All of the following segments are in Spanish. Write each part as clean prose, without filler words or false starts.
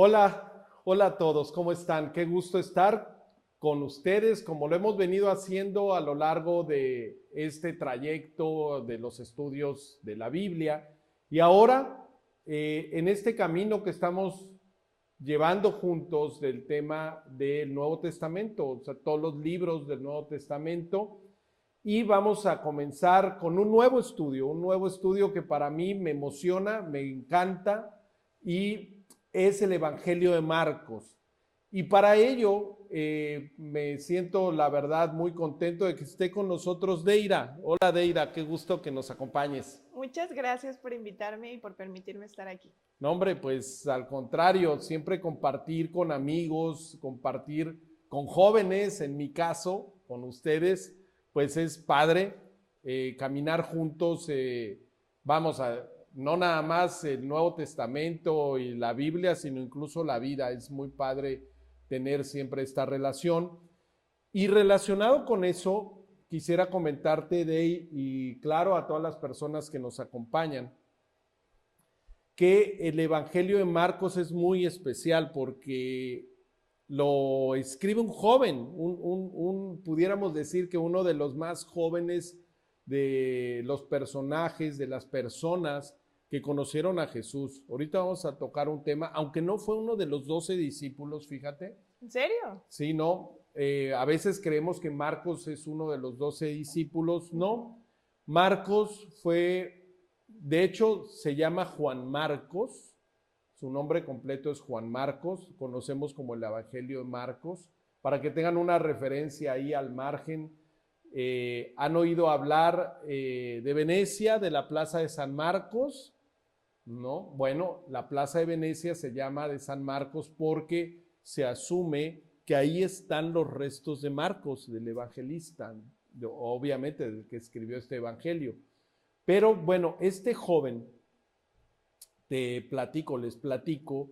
Hola, hola a todos, ¿cómo están? Qué gusto estar con ustedes, como lo hemos venido haciendo a lo largo de este trayecto de los estudios de la Biblia. Y ahora, en este camino que estamos llevando juntos del tema del Nuevo Testamento, o sea, todos los libros del Nuevo Testamento, y vamos a comenzar con un nuevo estudio que para mí me emociona, me encanta, y es el Evangelio de Marcos. Y para ello me siento, la verdad, muy contento de que esté con nosotros Deira. Hola Deira, qué gusto que nos acompañes. Muchas gracias por invitarme y por permitirme estar aquí. No, hombre, pues al contrario, siempre compartir con amigos, compartir con jóvenes, en mi caso, con ustedes, pues es padre caminar juntos, vamos a, no nada más el Nuevo Testamento y la Biblia, sino incluso la vida. Es muy padre tener siempre esta relación. Y relacionado con eso, quisiera comentarte, Dey, y claro, a todas las personas que nos acompañan, que el Evangelio de Marcos es muy especial porque lo escribe un joven, pudiéramos decir que uno de los más jóvenes de los personajes, de las personas que conocieron a Jesús. Ahorita vamos a tocar un tema, aunque no fue uno de los 12 discípulos, fíjate. ¿En serio? Sí, no. A veces creemos que Marcos es uno de los 12 discípulos. No. Marcos fue, de hecho, se llama Juan Marcos. Su nombre completo es Juan Marcos. Conocemos como el Evangelio de Marcos. Para que tengan una referencia ahí al margen. ¿Han oído hablar de Venecia, de la Plaza de San Marcos? No. Bueno, la Plaza de Venecia se llama de San Marcos porque se asume que ahí están los restos de Marcos, del evangelista, obviamente del que escribió este evangelio. Pero bueno, este joven, les platico,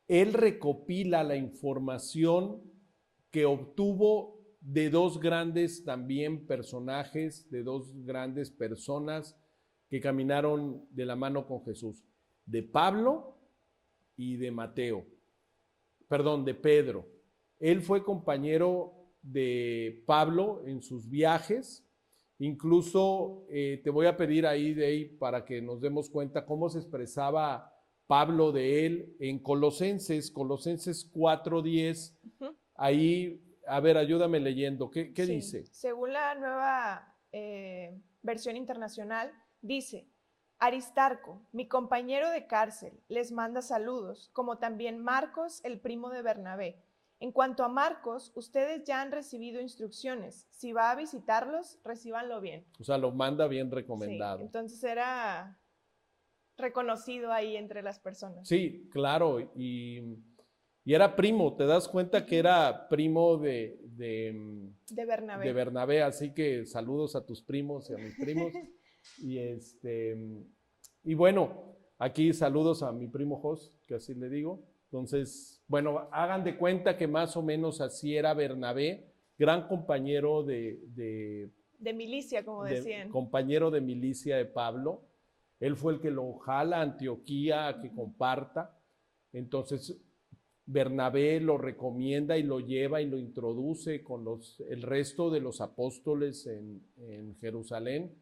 él recopila la información que obtuvo de dos grandes también personajes, de dos grandes personas que caminaron de la mano con Jesús, de Pablo y de Mateo, perdón, de Pedro. Él fue compañero de Pablo en sus viajes. Incluso te voy a pedir ahí, Dey, para que nos demos cuenta cómo se expresaba Pablo de él en Colosenses 4:10. Ujú. Ahí, a ver, ayúdame leyendo. ¿Qué Sí, dice? según la nueva versión internacional, dice, Aristarco, mi compañero de cárcel, les manda saludos, como también Marcos, el primo de Bernabé. En cuanto a Marcos, ustedes ya han recibido instrucciones. Si va a visitarlos, recíbanlo bien. O sea, lo manda bien Sí, recomendado. entonces era reconocido ahí entre las personas. Sí, claro, y era primo, te das cuenta que era primo De de Bernabé. Bernabé, así que saludos a tus primos y a mis primos. Y y bueno, aquí saludos a mi primo Jos, que así le digo. Entonces, bueno, hagan de cuenta que más o menos así era Bernabé, gran compañero De milicia, como decían. compañero de milicia de Pablo. Él fue el que lo jala a Antioquía a que comparta. Entonces, Bernabé lo recomienda y lo lleva y lo introduce con el resto de los apóstoles en Jerusalén.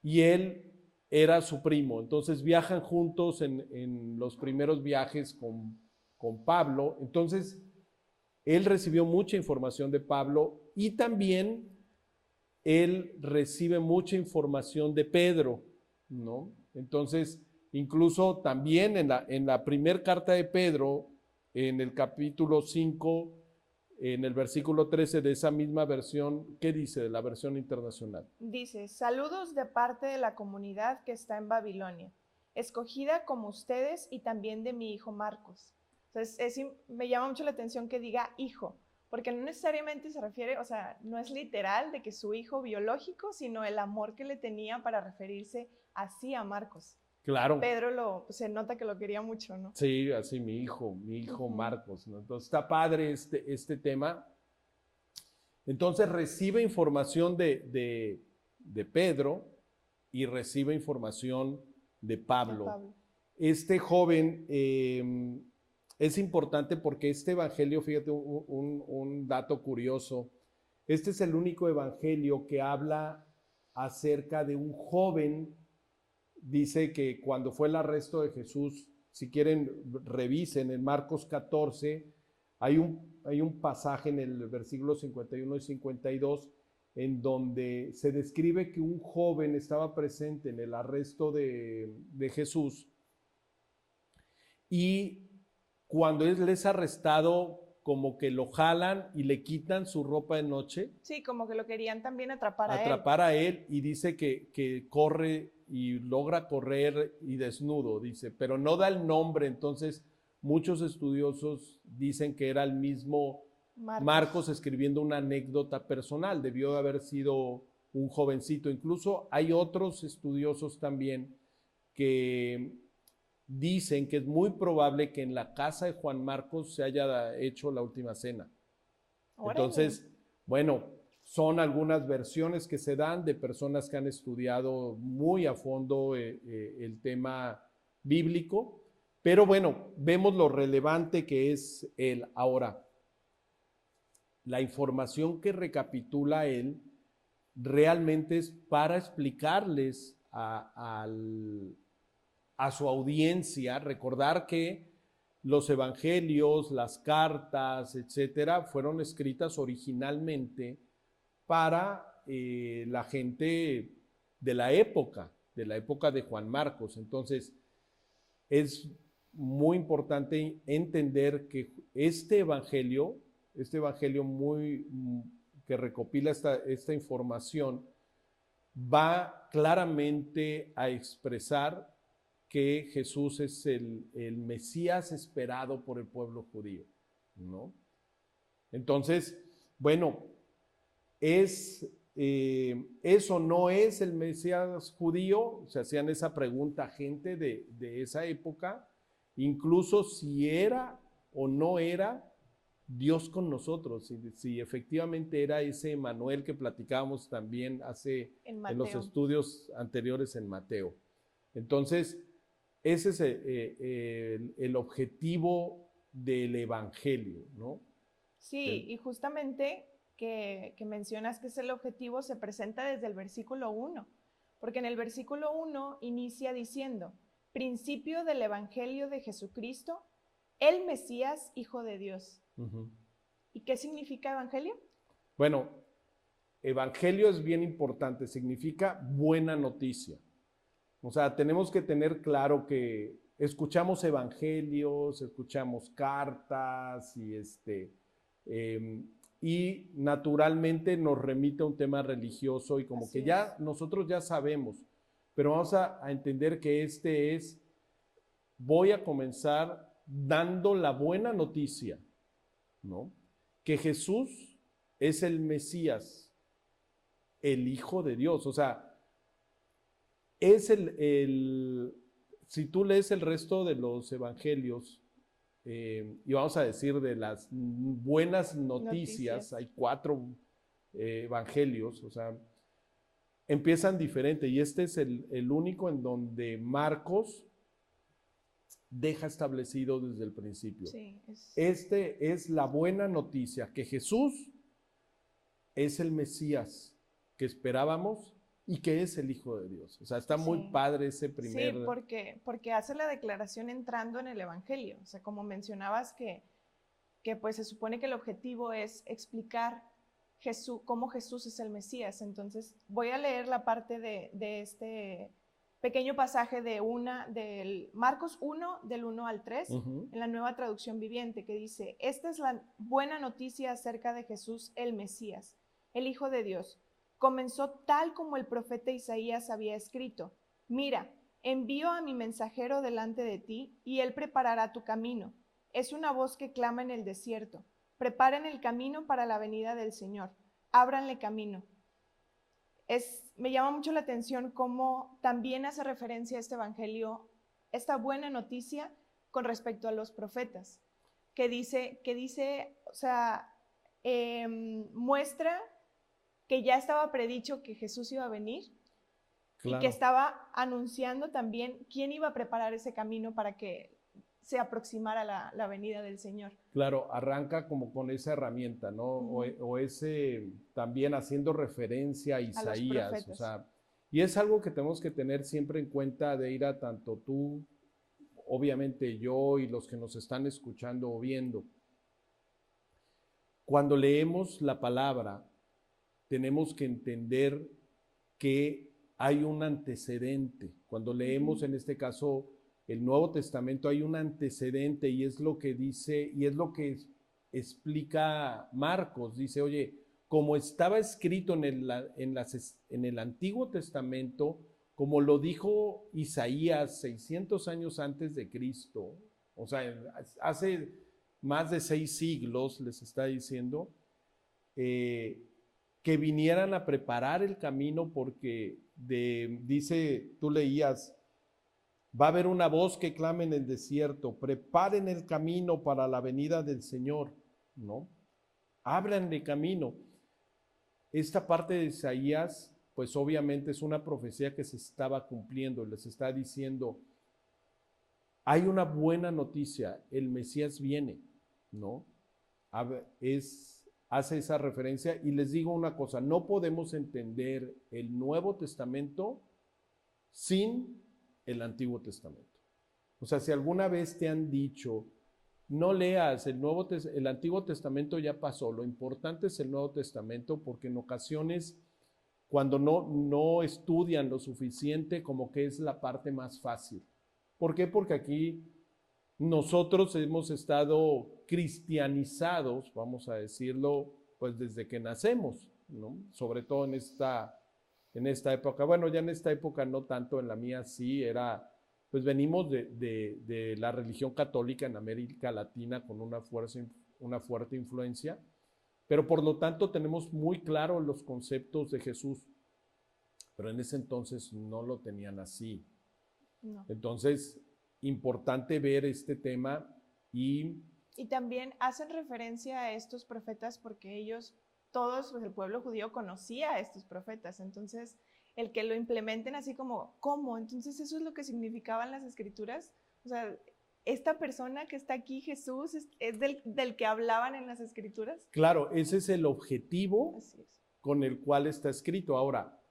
Y él era su primo. Entonces viajan juntos en los primeros viajes con Pablo. Entonces, él recibió mucha información de Pablo y también él recibe mucha información de Pedro, ¿no? Entonces, incluso también en la primera carta de Pedro, en el capítulo 5, en el versículo 13 de esa misma versión, ¿qué dice de la versión internacional? Dice, saludos de parte de la comunidad que está en Babilonia, escogida como ustedes y también de mi hijo Marcos. Entonces, me llama mucho la atención que diga hijo, porque no necesariamente se refiere, o sea, no es literal de que su hijo biológico, sino el amor que le tenía para referirse así a Marcos. Claro, Pedro pues, se nota que lo quería mucho, ¿no? sí, así mi hijo Marcos, ¿no? Entonces está padre este tema. Entonces recibe información de Pedro y recibe información de De Pablo. Pablo. este joven es importante porque este evangelio, fíjate un dato curioso, este es el único evangelio que habla acerca de un joven. Dice que cuando fue el arresto de Jesús, si quieren revisen en Marcos 14, hay un pasaje en el versículo 51 y 52 en donde se describe que un joven estaba presente en el arresto de Jesús, y cuando él es arrestado, como que lo jalan y le quitan su ropa de noche. Sí, como que lo querían también atrapar a él. Atrapar a él, y dice que corre y logra correr y desnudo, dice, pero no da el nombre. Entonces muchos estudiosos dicen que era el mismo Marcos escribiendo una anécdota personal, debió de haber sido un jovencito. Incluso hay otros estudiosos también que dicen que es muy probable que en la casa de Juan Marcos se haya hecho la última cena. Órale. Entonces, bueno, son algunas versiones que se dan de personas que han estudiado muy a fondo el tema bíblico, pero bueno, vemos lo relevante que es él. Ahora, la información que recapitula él realmente es para explicarles a su audiencia, recordar que los evangelios, las cartas, etcétera, fueron escritas originalmente para la gente de la época de Juan Marcos. Entonces, es muy importante entender que este evangelio que recopila esta información, va claramente a expresar que Jesús es el Mesías esperado por el pueblo judío, ¿no? Entonces, bueno, ¿eso no es el Mesías judío? Se hacían esa pregunta gente de esa época, incluso si era o no era Dios con nosotros, si efectivamente era ese Emmanuel que platicábamos también en los estudios anteriores en Mateo. Entonces, ese es el objetivo del evangelio, ¿no? Sí, y justamente que mencionas que es el objetivo se presenta desde el versículo 1, porque en el versículo 1 inicia diciendo, principio del evangelio de Jesucristo, el Mesías, Hijo de Dios. Uh-huh. ¿Y qué significa evangelio? Bueno, evangelio es bien importante, significa buena noticia. O sea, tenemos que tener claro que escuchamos evangelios, escuchamos cartas y naturalmente nos remite a un tema religioso y como así que ya nosotros ya sabemos, pero vamos a entender que voy a comenzar dando la buena noticia, ¿no? Que Jesús es el Mesías, el Hijo de Dios. O sea, es si tú lees el resto de los evangelios, y vamos a decir de las buenas noticias. Hay 4 evangelios, o sea, empiezan diferente, y este es el único en donde Marcos deja establecido desde el principio. Sí, Este es la buena noticia, que Jesús es el Mesías que esperábamos y que es el Hijo de Dios. O sea, está muy padre ese primer... Sí, porque hace la declaración entrando en el Evangelio. O sea, como mencionabas que pues se supone que el objetivo es explicar cómo Jesús es el Mesías. Entonces, voy a leer la parte de este pequeño pasaje del Marcos 1, del 1 al 3, uh-huh, en la Nueva Traducción Viviente, que dice, esta es la buena noticia acerca de Jesús, el Mesías, el Hijo de Dios. Comenzó tal como el profeta Isaías había escrito, mira, envío a mi mensajero delante de ti y él preparará tu camino. Es una voz que clama en el desierto, preparen el camino para la venida del Señor, ábranle camino. Me llama mucho la atención cómo también hace referencia a este evangelio, esta buena noticia con respecto a los profetas, que dice, o sea, muestra que ya estaba predicho que Jesús iba a venir. y que estaba anunciando también quién iba a preparar ese camino para que se aproximara la venida del Señor. Claro, arranca como con esa herramienta, ¿no? O ese también haciendo referencia a Isaías, o sea, y es algo que tenemos que tener siempre en cuenta, Deira, tanto tú, obviamente yo y los que nos están escuchando o viendo. Cuando leemos la palabra, tenemos que entender que hay un antecedente. Cuando leemos, en este caso, el Nuevo Testamento, hay un antecedente y es lo que dice, y es lo que explica Marcos. Dice, oye, como estaba escrito en el Antiguo Testamento, como lo dijo Isaías 600 años antes de Cristo, o sea, hace más de 6 siglos les está diciendo, que vinieran a preparar el camino porque dice, tú leías, va a haber una voz que clame en el desierto, preparen el camino para la venida del Señor, ¿no? Ábranle camino. Esta parte de Isaías, pues obviamente es una profecía que se estaba cumpliendo, les está diciendo, hay una buena noticia, el Mesías viene, ¿no? Hace esa referencia y les digo una cosa, no podemos entender el Nuevo Testamento sin el Antiguo Testamento. O sea, si alguna vez te han dicho, no leas el Antiguo Testamento ya pasó, lo importante es el Nuevo Testamento, porque en ocasiones cuando no estudian lo suficiente, como que es la parte más fácil. ¿Por qué? Porque aquí nosotros hemos estado cristianizados, vamos a decirlo, pues desde que nacemos, ¿no? Sobre todo en esta época. Bueno, ya en esta época no tanto, en la mía sí, pues venimos de la religión católica en América Latina con una fuerte influencia, pero por lo tanto tenemos muy claro los conceptos de Jesús, pero en ese entonces no lo tenían así. No. Entonces, importante ver este tema y también hacen referencia a estos profetas porque ellos, todos, pues el pueblo judío conocía a estos profetas, entonces el que lo implementen así como, ¿cómo? Entonces eso es lo que significaban las escrituras, o sea, esta persona que está aquí, Jesús, es del que hablaban en las escrituras. Claro, ese es el objetivo con el cual está escrito. Ahora,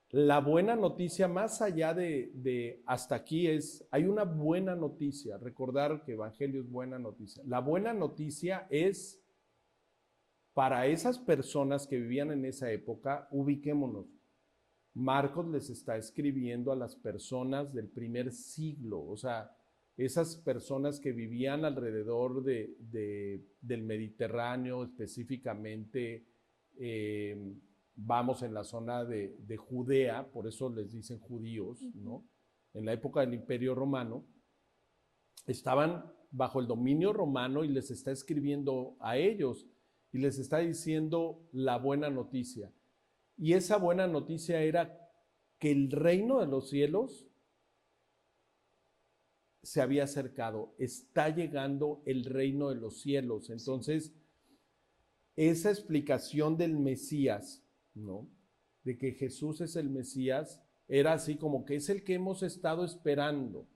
la buena noticia, más allá de hasta aquí, hay una buena noticia. Recordar que Evangelio es buena noticia. La buena noticia es para esas personas que vivían en esa época, ubiquémonos. Marcos les está escribiendo a las personas del primer siglo, o sea, esas personas que vivían alrededor del Mediterráneo, específicamente, vamos, en la zona de Judea, por eso les dicen judíos, ¿no? En la época del Imperio Romano, estaban bajo el dominio romano y les está escribiendo a ellos y les está diciendo la buena noticia. Y esa buena noticia era que el reino de los cielos se había acercado, está llegando el reino de los cielos. Entonces, esa explicación del Mesías, ¿no? De que Jesús es el Mesías, era así como que es el que hemos estado esperando.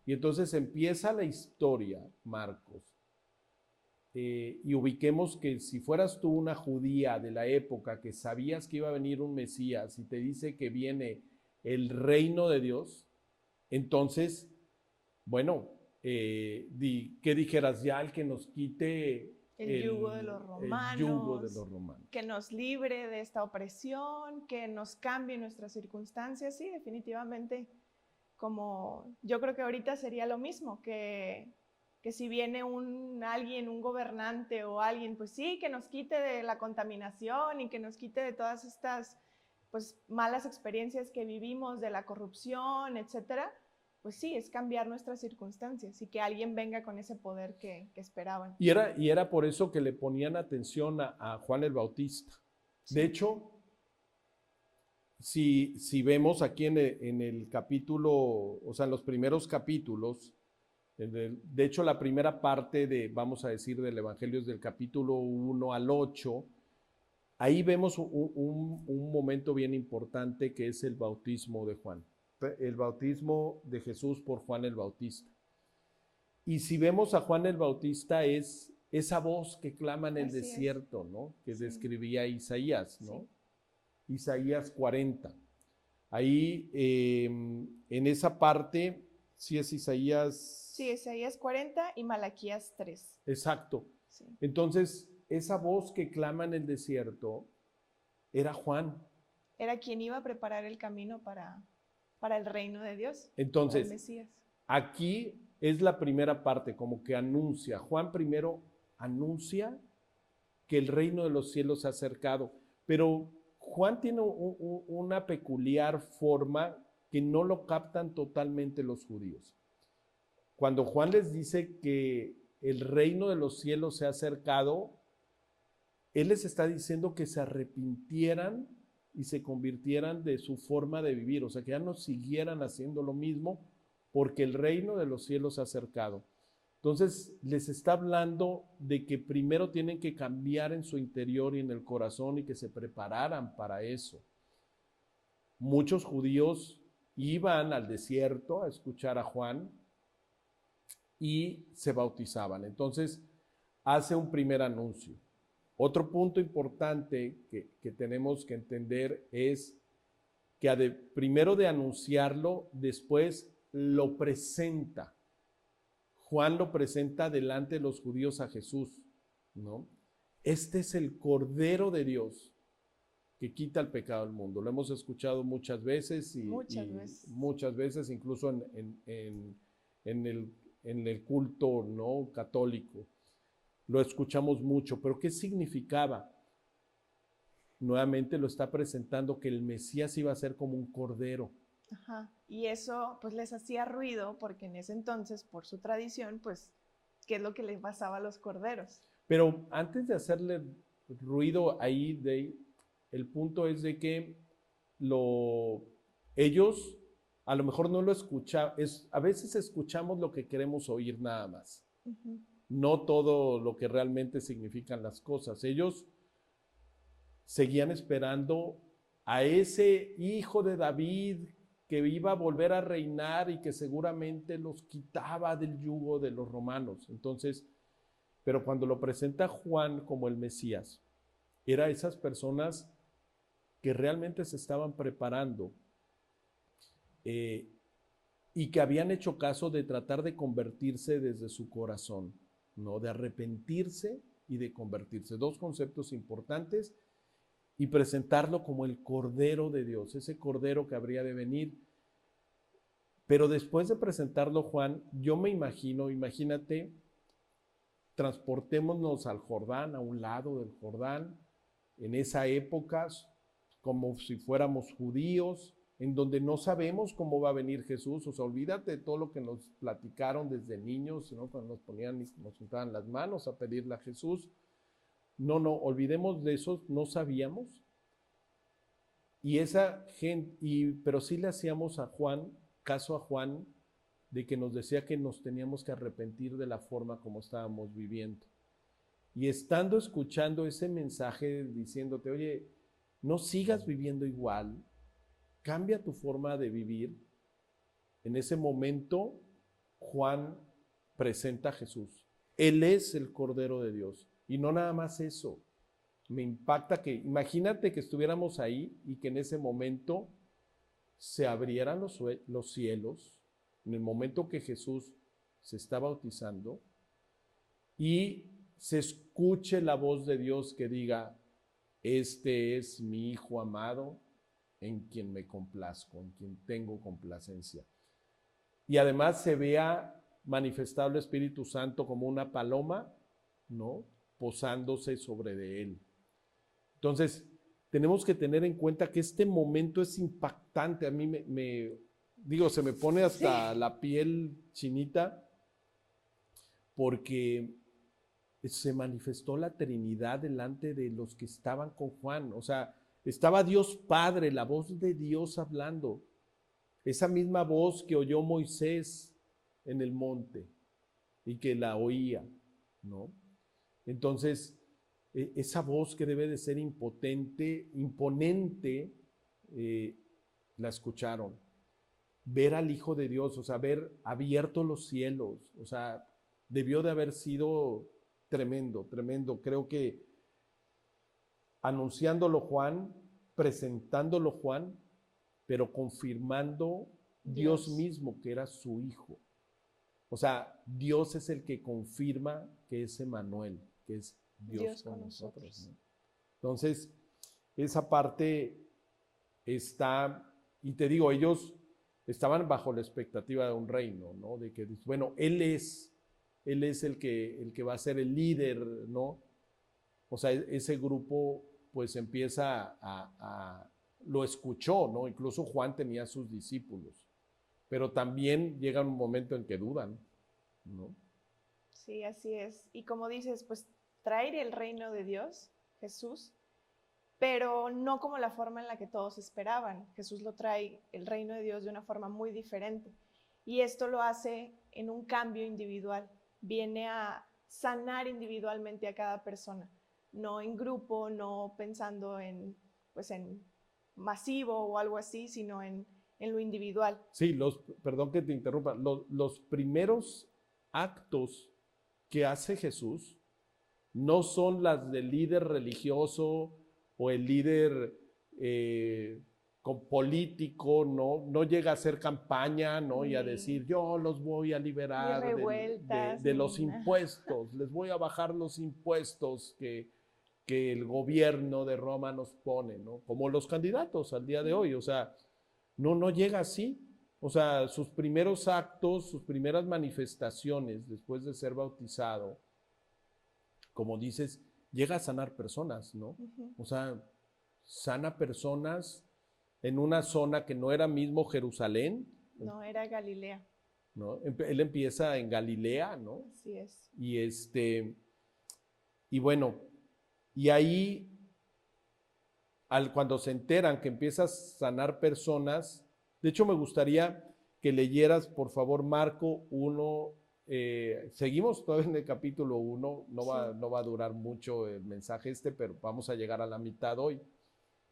Y entonces empieza la historia, Marcos. Y ubiquemos que si fueras tú una judía de la época que sabías que iba a venir un Mesías y te dice que viene el reino de Dios, entonces, bueno, ¿qué dijeras? Ya el que nos quite el yugo de los romanos, que nos libre de esta opresión, que nos cambie nuestras circunstancias. Sí, definitivamente, como yo creo que ahorita sería lo mismo, que si viene alguien, un gobernante o alguien, pues sí, que nos quite de la contaminación y que nos quite de todas estas pues malas experiencias que vivimos, de la corrupción, etcétera. Pues sí, es cambiar nuestras circunstancias y que alguien venga con ese poder que esperaban. Y era por eso que le ponían atención a Juan el Bautista. Sí. De hecho, si vemos aquí en el capítulo, o sea, en los primeros capítulos, de hecho la primera parte vamos a decir, del Evangelio es del capítulo 1 al 8, ahí vemos un momento bien importante que es el bautismo de Juan, el bautismo de Jesús por Juan el Bautista. Y si vemos a Juan el Bautista es esa voz que clama en el desierto, ¿no? Que describía Isaías, ¿no? Sí. Isaías 40. Ahí en esa parte, sí es Isaías. Sí, Isaías 40 y Malaquías 3. Exacto. Sí. Entonces, esa voz que clama en el desierto era Juan. Era quien iba a preparar el camino para el reino de Dios. Entonces, el Mesías. Aquí es la primera parte, como que anuncia. Juan primero anuncia que el reino de los cielos se ha acercado, pero Juan tiene una peculiar forma que no lo captan totalmente los judíos. Cuando Juan les dice que el reino de los cielos se ha acercado, él les está diciendo que se arrepintieran y se convirtieran de su forma de vivir, o sea, que ya no siguieran haciendo lo mismo porque el reino de los cielos se ha acercado. Entonces, les está hablando de que primero tienen que cambiar en su interior y en el corazón y que se prepararan para eso. Muchos judíos iban al desierto a escuchar a Juan y se bautizaban. Entonces, hace un primer anuncio. Otro punto importante que tenemos que entender es que primero de anunciarlo, después lo presenta. Juan lo presenta delante de los judíos a Jesús, ¿no? Este es el Cordero de Dios que quita el pecado del mundo. Lo hemos escuchado muchas veces muchas veces incluso en el culto, ¿no?, católico. Lo escuchamos mucho, pero ¿qué significaba? Nuevamente lo está presentando que el Mesías iba a ser como un cordero. Ajá. Y eso pues les hacía ruido porque en ese entonces, por su tradición, pues, ¿qué es lo que les pasaba a los corderos? Pero antes de hacerle ruido ahí, el punto es de que ellos a lo mejor no lo escuchan, a veces escuchamos lo que queremos oír nada más. Uh-huh. No todo lo que realmente significan las cosas. Ellos seguían esperando a ese hijo de David que iba a volver a reinar y que seguramente los quitaba del yugo de los romanos. Entonces, pero cuando lo presenta Juan como el Mesías, era esas personas que realmente se estaban preparando y que habían hecho caso de tratar de convertirse desde su corazón, ¿no? De arrepentirse y de convertirse. Dos conceptos importantes. Y presentarlo como el Cordero de Dios, ese Cordero que habría de venir. Pero después de presentarlo, Juan, yo me imagínate, transportémonos al Jordán, a un lado del Jordán, en esa época, como si fuéramos judíos, en donde no sabemos cómo va a venir Jesús. O sea, olvídate de todo lo que nos platicaron desde niños, ¿no? Cuando nos ponían y nos juntaban las manos a pedirle a Jesús. No, olvidemos de eso, no sabíamos. Y esa gente, pero sí le hacíamos caso a Juan, de que nos decía que nos teníamos que arrepentir de la forma como estábamos viviendo. Y estando escuchando ese mensaje diciéndote, oye, no sigas viviendo igual, cambia tu forma de vivir. En ese momento, Juan presenta a Jesús. Él es el Cordero de Dios. Y no nada más eso, me impacta que, imagínate que estuviéramos ahí y que en ese momento se abrieran los cielos, en el momento que Jesús se está bautizando, y se escuche la voz de Dios que diga, este es mi Hijo amado, en quien me complazco, en quien tengo complacencia. Y además se vea manifestado el Espíritu Santo como una paloma, ¿no?, posándose sobre de él. Entonces, tenemos que tener en cuenta que este momento es impactante. A mí se me pone hasta la piel chinita porque se manifestó la Trinidad delante de los que estaban con Juan. O sea, estaba Dios Padre, la voz de Dios hablando. Esa misma voz que oyó Moisés en el monte y que la oía, ¿no? Entonces, esa voz que debe de ser imponente, la escucharon. Ver al Hijo de Dios, o sea, ver abierto los cielos, o sea, debió de haber sido tremendo, tremendo. Creo que anunciándolo Juan, presentándolo Juan, pero confirmando Dios mismo que era su Hijo. O sea, Dios es el que confirma que es Emmanuel, que es Dios con nosotros, ¿no? Entonces, esa parte está, y te digo, ellos estaban bajo la expectativa de un reino, ¿no? De que, bueno, Él es el que va a ser el líder, ¿no? O sea, ese grupo pues empieza lo escuchó, ¿no? Incluso Juan tenía sus discípulos, pero también llega un momento en que dudan, ¿no? Sí, así es. Y como dices, pues traer el reino de Dios, Jesús, pero no como la forma en la que todos esperaban. Jesús lo trae, el reino de Dios, de una forma muy diferente. Y esto lo hace en un cambio individual. Viene a sanar individualmente a cada persona, no en grupo, no pensando en, pues en masivo o algo así, sino en lo individual. Sí, perdón que te interrumpa, los primeros actos que hace Jesús no son las del líder religioso o el líder político, no llega a hacer campaña, ¿no? Y a decir, yo los voy a liberar de los impuestos, les voy a bajar los impuestos que el gobierno de Roma nos pone, ¿no? Como los candidatos al día de hoy, o sea, no llega así. O sea, sus primeros actos, sus primeras manifestaciones después de ser bautizado, como dices, llega a sanar personas, ¿no? O sea, sana personas en una zona que no era mismo Jerusalén. No, era Galilea. ¿No? Él empieza en Galilea, ¿no? Así es. Y bueno, y ahí, cuando se enteran que empieza a sanar personas, de hecho me gustaría que leyeras, por favor, Marco 1, seguimos todavía en el capítulo 1, no va a durar mucho el mensaje pero vamos a llegar a la mitad hoy.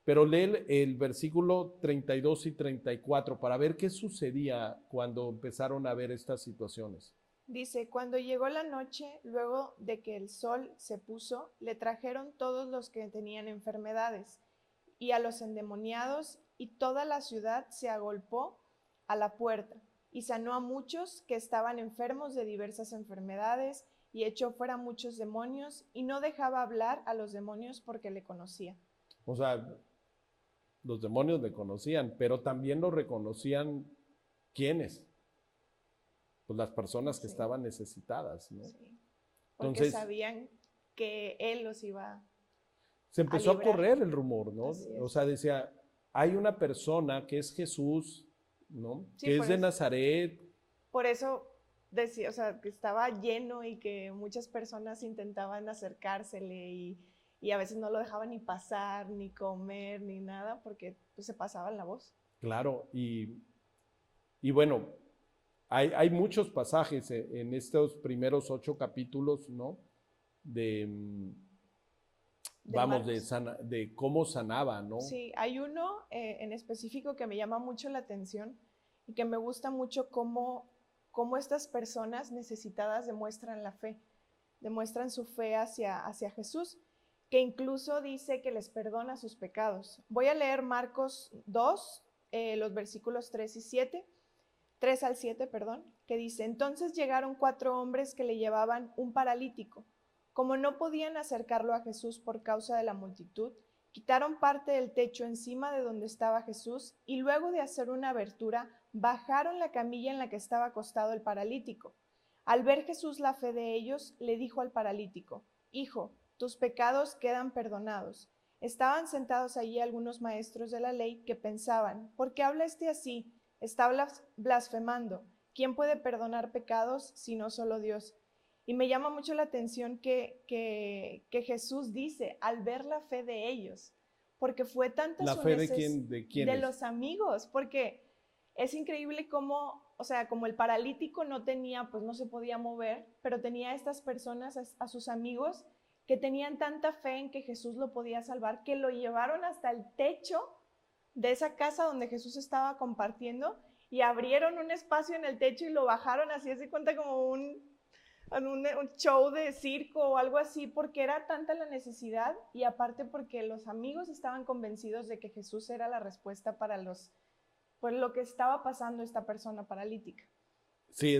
Pero lee el versículo 32 y 34 para ver qué sucedía cuando empezaron a ver estas situaciones. Dice, cuando llegó la noche, luego de que el sol se puso, le trajeron todos los que tenían enfermedades y a los endemoniados, y toda la ciudad se agolpó a la puerta y sanó a muchos que estaban enfermos de diversas enfermedades y echó fuera muchos demonios y no dejaba hablar a los demonios porque le conocía. O sea, los demonios le conocían, pero también lo reconocían ¿quiénes? Pues las personas que estaban necesitadas, ¿no? Sí. Porque entonces sabían que él los iba se empezó a correr el rumor, ¿no? O sea, decía, hay una persona que es Jesús, ¿no? Sí, que es de Nazaret. Por eso decía, o sea, que estaba lleno y que muchas personas intentaban acercársele y a veces no lo dejaban ni pasar, ni comer, ni nada, porque pues, se pasaban la voz. Claro, y bueno, hay muchos pasajes en estos primeros 8 capítulos, ¿no? De cómo sanaba, ¿no? Sí, hay uno en específico que me llama mucho la atención y que me gusta mucho cómo estas personas necesitadas demuestran la fe, demuestran su fe hacia Jesús, que incluso dice que les perdona sus pecados. Voy a leer Marcos 2, los versículos 3 al 7, que dice, entonces llegaron 4 hombres que le llevaban un paralítico. Como no podían acercarlo a Jesús por causa de la multitud, quitaron parte del techo encima de donde estaba Jesús y luego de hacer una abertura, bajaron la camilla en la que estaba acostado el paralítico. Al ver Jesús la fe de ellos, le dijo al paralítico, hijo, tus pecados quedan perdonados. Estaban sentados allí algunos maestros de la ley que pensaban, ¿por qué habla este así? Está blasfemando. ¿Quién puede perdonar pecados sino solo Dios? Y me llama mucho la atención que Jesús dice, al ver la fe de ellos, porque fue tanta ¿La fe de quién? De los amigos, porque es increíble cómo, o sea, como el paralítico no tenía, pues no se podía mover, pero tenía a estas personas, a sus amigos, que tenían tanta fe en que Jesús lo podía salvar, que lo llevaron hasta el techo de esa casa donde Jesús estaba compartiendo y abrieron un espacio en el techo y lo bajaron así, se cuenta como un show de circo o algo así, porque era tanta la necesidad y aparte porque los amigos estaban convencidos de que Jesús era la respuesta para pues lo que estaba pasando esta persona paralítica. Sí,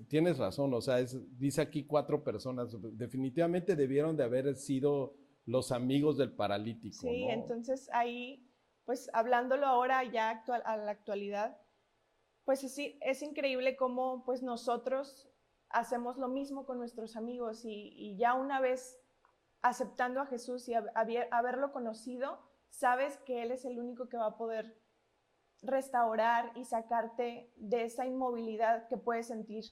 tienes razón, o sea, dice aquí 4 personas, definitivamente debieron de haber sido los amigos del paralítico, Sí, ¿no? entonces ahí, pues hablándolo ahora ya a la actualidad, pues es increíble cómo pues nosotros hacemos lo mismo con nuestros amigos y ya una vez aceptando a Jesús y haberlo conocido, sabes que Él es el único que va a poder restaurar y sacarte de esa inmovilidad que puedes sentir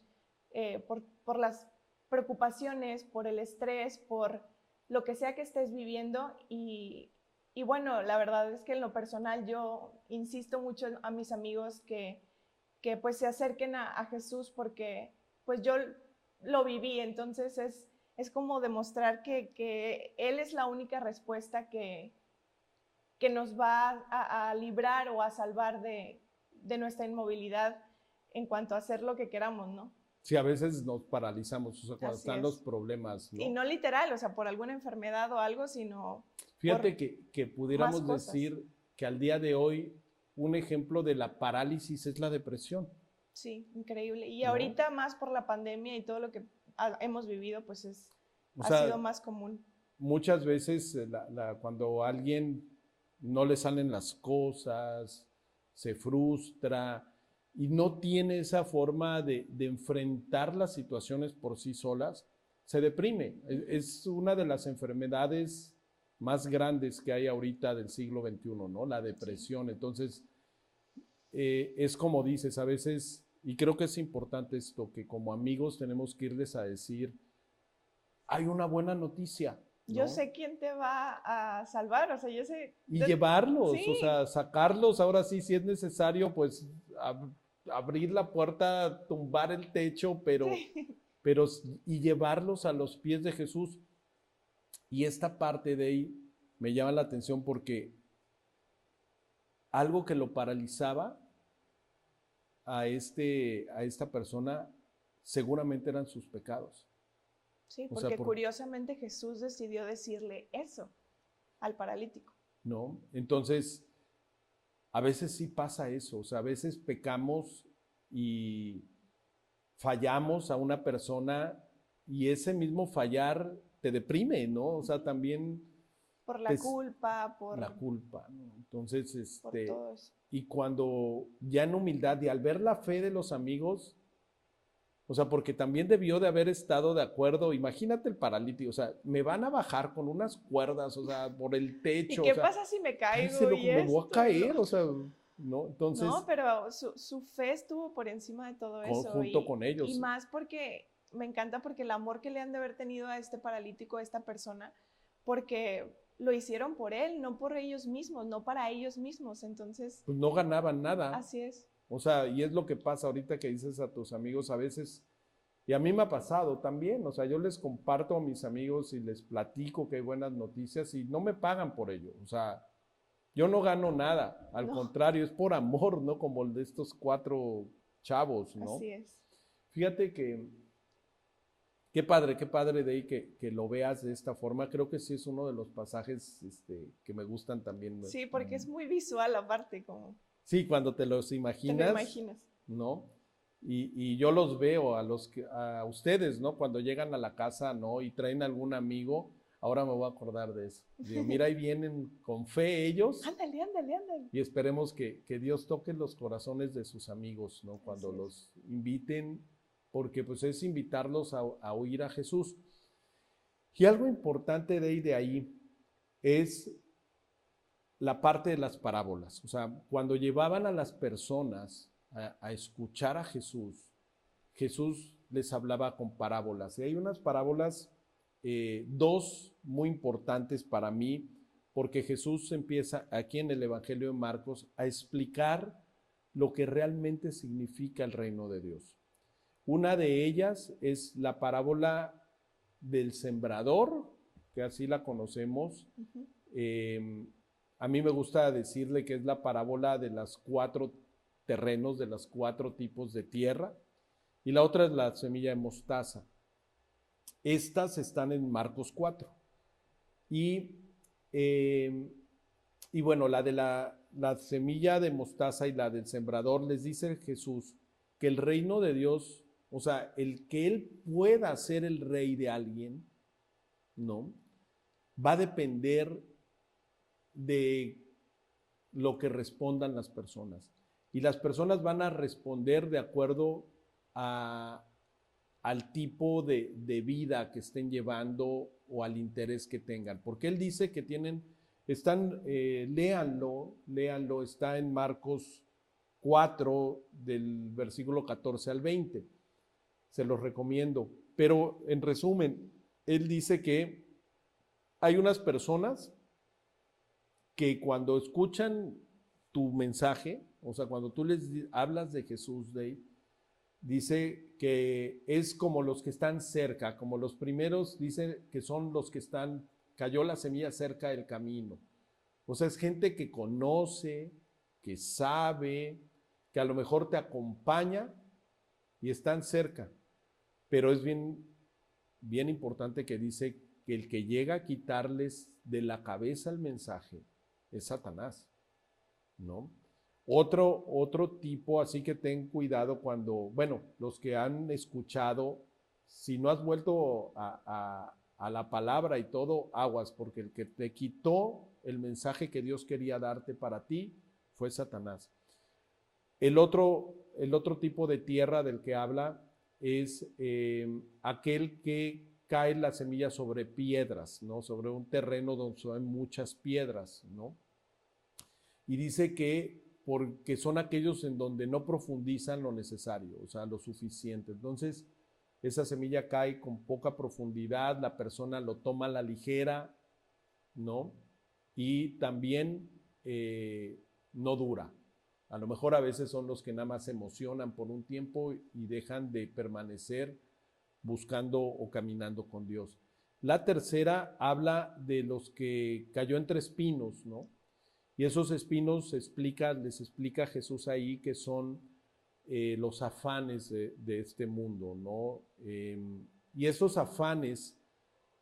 por las preocupaciones, por el estrés, por lo que sea que estés viviendo y bueno, la verdad es que en lo personal yo insisto mucho a mis amigos que pues se acerquen a Jesús porque pues yo lo viví, entonces es como demostrar que Él es la única respuesta que nos va a librar o a salvar de nuestra inmovilidad en cuanto a hacer lo que queramos, ¿no? Sí, a veces nos paralizamos, o sea, cuando Así están es. los problemas, ¿no? Y no literal, o sea, por alguna enfermedad o algo, sino Fíjate que pudiéramos más cosas. decir que al día de hoy un ejemplo de la parálisis es la depresión. Sí, increíble. Y ¿no? ahorita más por la pandemia y todo lo que hemos vivido, pues ha sido más común. Muchas veces cuando a alguien no le salen las cosas, se frustra y no tiene esa forma de enfrentar las situaciones por sí solas, se deprime. Es una de las enfermedades más grandes que hay ahorita del siglo XXI, ¿no? La depresión. Sí. Entonces, es como dices, a veces, y creo que es importante esto, que como amigos tenemos que irles a decir, hay una buena noticia. ¿no? Yo sé quién te va a salvar, o sea, yo sé... Y llevarlos, sí. o sea, sacarlos, ahora sí, si es necesario, pues abrir la puerta, tumbar el techo, pero y llevarlos a los pies de Jesús. Y esta parte de ahí me llama la atención porque algo que lo paralizaba a esta persona seguramente eran sus pecados. Sí, porque curiosamente Jesús decidió decirle eso al paralítico. ¿No? Entonces, a veces sí pasa eso, o sea, a veces pecamos y fallamos a una persona y ese mismo fallar te deprime, ¿no? O sea, también... Por la culpa, por... La culpa, ¿no? Entonces, por todo eso. Y cuando ya en humildad y al ver la fe de los amigos, o sea, porque también debió de haber estado de acuerdo, imagínate el paralítico, o sea, me van a bajar con unas cuerdas, o sea, por el techo. ¿Y qué pasa si me caigo? Me voy a caer, o sea, ¿no? Entonces... No, pero su fe estuvo por encima de todo eso. Junto con ellos. Y más porque, me encanta porque el amor que le han de haber tenido a este paralítico, a esta persona, porque lo hicieron por él, no por ellos mismos, no para ellos mismos, entonces... Pues no ganaban nada. Así es. O sea, y es lo que pasa ahorita que dices a tus amigos a veces, y a mí me ha pasado también, o sea, yo les comparto a mis amigos y les platico que hay buenas noticias y no me pagan por ello, o sea, yo no gano nada, al contrario, es por amor, ¿no? Como el de estos 4 chavos, ¿no? Así es. Fíjate que, qué padre de ahí que lo veas de esta forma, creo que sí es uno de los pasajes que me gustan también. Sí, porque es muy visual aparte, como... Sí, cuando te los imaginas. Te lo imaginas. ¿No? Y yo los veo a ustedes, ¿no? Cuando llegan a la casa, ¿no? Y traen algún amigo, ahora me voy a acordar de eso. Digo, mira, ahí vienen con fe ellos. Ándale. Y esperemos que Dios toque los corazones de sus amigos, ¿no? Cuando los inviten, porque pues es invitarlos a oír a Jesús. Y algo importante de ahí es la parte de las parábolas. O sea, cuando llevaban a las personas a escuchar a Jesús, Jesús les hablaba con parábolas. Y hay unas parábolas, 2 muy importantes para mí, porque Jesús empieza aquí en el Evangelio de Marcos a explicar lo que realmente significa el reino de Dios. Una de ellas es la parábola del sembrador que así la conocemos. Ujú. A mí me gusta decirle que es la parábola de las 4 terrenos, de los 4 tipos de tierra, y la otra es la semilla de mostaza. Estas están en Marcos 4. Y, eh, y bueno, la de la semilla de mostaza y la del sembrador, les dice Jesús que el reino de Dios, o sea, el que Él pueda ser el rey de alguien, ¿no? Va a depender de lo que respondan las personas. Y las personas van a responder de acuerdo al tipo de vida que estén llevando o al interés que tengan. Porque Él dice que léanlo, está en Marcos 4, del versículo 14 al 20. Se los recomiendo. Pero en resumen, Él dice que hay unas personas que cuando escuchan tu mensaje, o sea, cuando tú les hablas de Jesús, dice que es como los que están cerca, como los primeros, dice que son los que cayó la semilla cerca del camino. O sea, es gente que conoce, que sabe, que a lo mejor te acompaña y están cerca. Pero es bien importante que dice que el que llega a quitarles de la cabeza el mensaje es Satanás, ¿no? Otro tipo, así que ten cuidado cuando, bueno, los que han escuchado, si no has vuelto a la palabra y todo, aguas, porque el que te quitó el mensaje que Dios quería darte para ti fue Satanás. El otro tipo de tierra del que habla es aquel que cae la semilla sobre piedras, ¿no? Sobre un terreno donde hay muchas piedras, ¿no? Y dice que porque son aquellos en donde no profundizan lo necesario, o sea, lo suficiente. Entonces, esa semilla cae con poca profundidad, la persona lo toma a la ligera, ¿no? Y también no dura. A lo mejor a veces son los que nada más se emocionan por un tiempo y dejan de permanecer buscando o caminando con Dios. La tercera habla de los que cayó entre espinos, ¿no? Y esos espinos les explica Jesús ahí que son los afanes de este mundo, ¿no? Y esos afanes,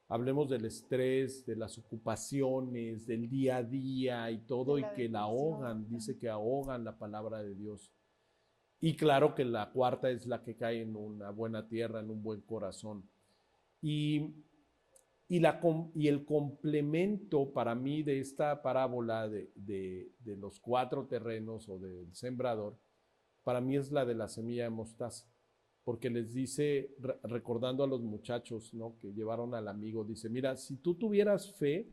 hablemos del estrés, de las ocupaciones, del día a día y todo, y que la ahogan, dice que ahogan la palabra de Dios. Y claro que la cuarta es la que cae en una buena tierra, en un buen corazón. Y el complemento para mí de esta parábola de los 4 terrenos o del sembrador, para mí es la de la semilla de mostaza, porque les dice, recordando a los muchachos, ¿no?, que llevaron al amigo, dice, mira, si tú tuvieras fe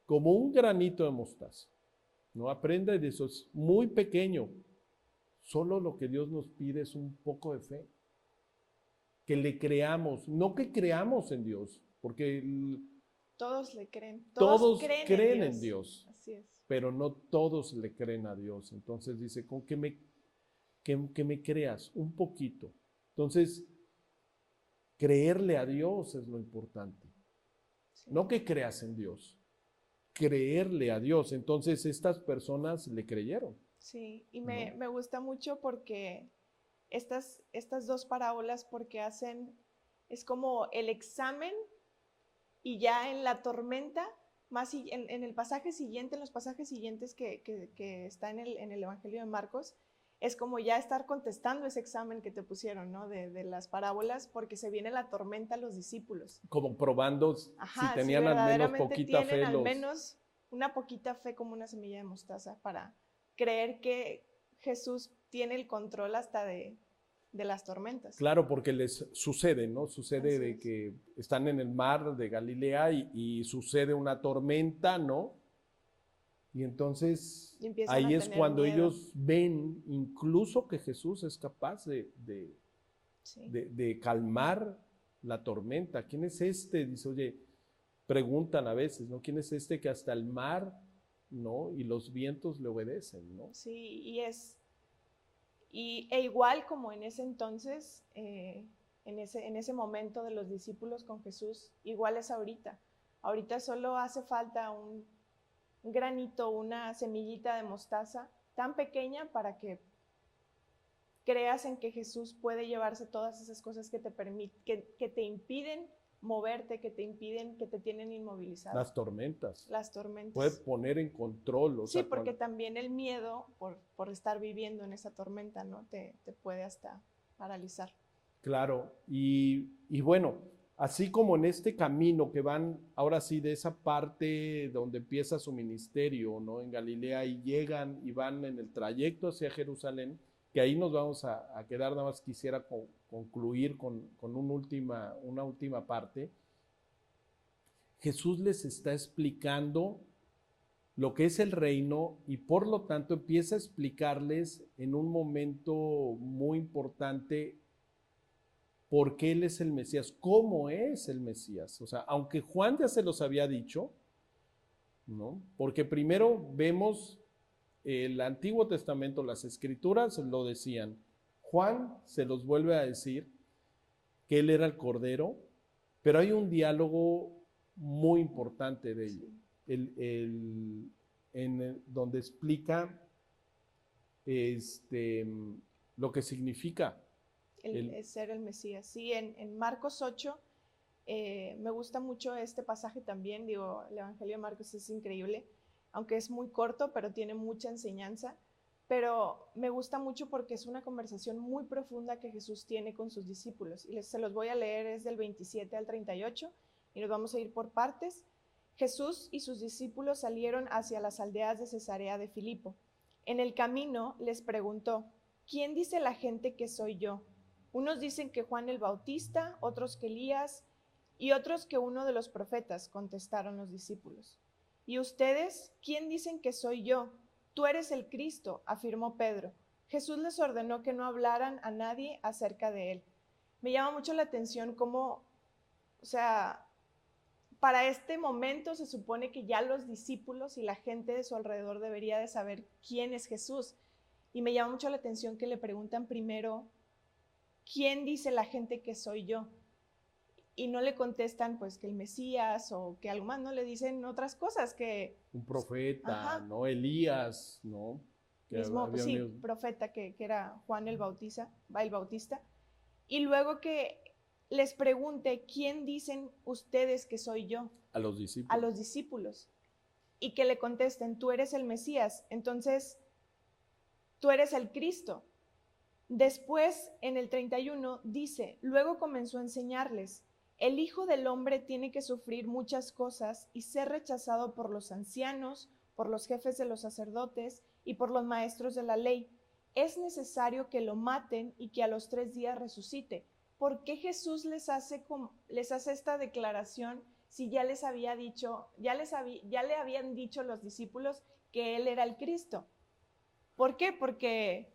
como un granito de mostaza, ¿no? Aprende de eso, es muy pequeño, solo lo que Dios nos pide es un poco de fe, que le creamos, no que creamos en Dios, porque todos le creen, todos creen en Dios, así es, pero no todos le creen a Dios. Entonces dice, con que me creas un poquito. Entonces, creerle a Dios es lo importante. Sí. No que creas en Dios, creerle a Dios. Entonces, estas personas le creyeron. Sí, y me gusta mucho porque estas 2 parábolas, porque es como el examen, y ya en la tormenta, más en el pasaje siguiente, en los pasajes siguientes que está en el Evangelio de Marcos, es como ya estar contestando ese examen que te pusieron, ¿no? De las parábolas, porque se viene la tormenta a los discípulos. Como probando si tenían si al menos poquita fe. Al menos una poquita fe, como una semilla de mostaza, para creer que Jesús tiene el control hasta de las tormentas. Claro, porque les sucede, ¿no? Sucede de que están en el mar de Galilea y sucede una tormenta, ¿no? Y entonces ahí es cuando ellos ven incluso que Jesús es capaz de calmar la tormenta. ¿Quién es este? Dice, oye, preguntan a veces, ¿no? ¿Quién es este que hasta el mar, ¿no?, y los vientos le obedecen, ¿no? Sí, e igual como en ese entonces, en ese momento de los discípulos con Jesús, igual es ahorita. Ahorita solo hace falta un granito, una semillita de mostaza tan pequeña para que creas en que Jesús puede llevarse todas esas cosas que te impiden moverte, que te impiden, que te tienen inmovilizado. Las tormentas. Las tormentas. Puede poner en control. Sí, porque también el miedo por estar viviendo en esa tormenta, ¿no? Te puede hasta paralizar. Claro, y bueno, así como en este camino que van, ahora sí, de esa parte donde empieza su ministerio, ¿no? En Galilea, y llegan y van en el trayecto hacia Jerusalén, que ahí nos vamos a quedar. Nada más quisiera concluir con una última parte. Jesús les está explicando lo que es el reino, y por lo tanto empieza a explicarles en un momento muy importante por qué Él es el Mesías, cómo es el Mesías. O sea, aunque Juan ya se los había dicho, ¿no? Porque primero vemos el Antiguo Testamento, las Escrituras lo decían. Juan se los vuelve a decir que Él era el Cordero, pero hay un diálogo muy importante de ello, donde explica lo que significa el ser el Mesías. Sí, en Marcos 8 me gusta mucho este pasaje también. Digo, el Evangelio de Marcos es increíble, aunque es muy corto, pero tiene mucha enseñanza. Pero me gusta mucho porque es una conversación muy profunda que Jesús tiene con sus discípulos. Y se los voy a leer, es del 27 al 38, y nos vamos a ir por partes. Jesús y sus discípulos salieron hacia las aldeas de Cesarea de Filipo. En el camino les preguntó: ¿quién dice la gente que soy yo? Unos dicen que Juan el Bautista, otros que Elías, y otros que uno de los profetas, contestaron los discípulos. ¿Y ustedes quién dicen que soy yo? Tú eres el Cristo, afirmó Pedro. Jesús les ordenó que no hablaran a nadie acerca de él. Me llama mucho la atención cómo, o sea, para este momento se supone que ya los discípulos y la gente de su alrededor debería de saber quién es Jesús. Y me llama mucho la atención que le preguntan primero: ¿quién dice la gente que soy yo? Y no le contestan pues que el Mesías o que algo más, no le dicen otras cosas que... Un profeta, Ajá. ¿no? Elías, ¿no? Que mismo, sí, profeta que era Juan el Bautista. Y luego que les pregunte: ¿quién dicen ustedes que soy yo? A los discípulos. A los discípulos. Y que le contesten: tú eres el Mesías, entonces tú eres el Cristo. Después, en el 31, dice: luego comenzó a enseñarles: el Hijo del Hombre tiene que sufrir muchas cosas y ser rechazado por los ancianos, por los jefes de los sacerdotes y por los maestros de la ley. Es necesario que lo maten y que a los 3 días resucite. ¿Por qué Jesús les hace esta declaración si ya les había dicho, ya le habían dicho los discípulos que Él era el Cristo? ¿Por qué? Porque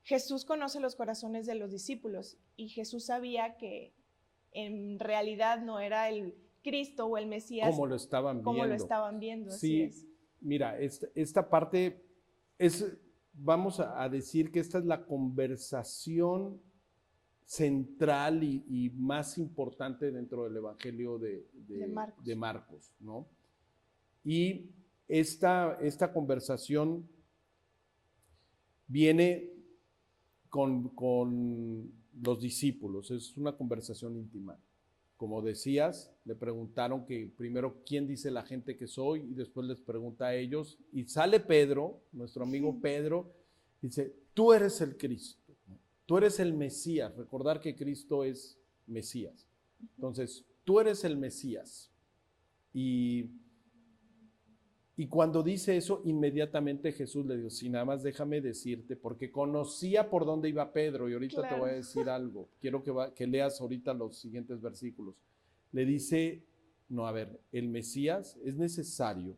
Jesús conoce los corazones de los discípulos y Jesús sabía que en realidad no era el Cristo o el Mesías como lo estaban viendo. Sí, así es. Mira, esta parte vamos a decir que esta es la conversación central y más importante dentro del Evangelio de Marcos, ¿no? Y esta conversación viene con los discípulos, es una conversación íntima. Como decías, le preguntaron que primero quién dice la gente que soy, y después les pregunta a ellos, y sale Pedro, nuestro amigo Pedro, dice: tú eres el Cristo, tú eres el Mesías. Recordar que Cristo es Mesías. Entonces, tú eres el Mesías. Y cuando dice eso, inmediatamente Jesús le dijo: sí, nada más déjame decirte, porque conocía por dónde iba Pedro, y ahorita claro, te voy a decir algo. Quiero que leas ahorita los siguientes versículos. Le dice: no, a ver, el Mesías, es necesario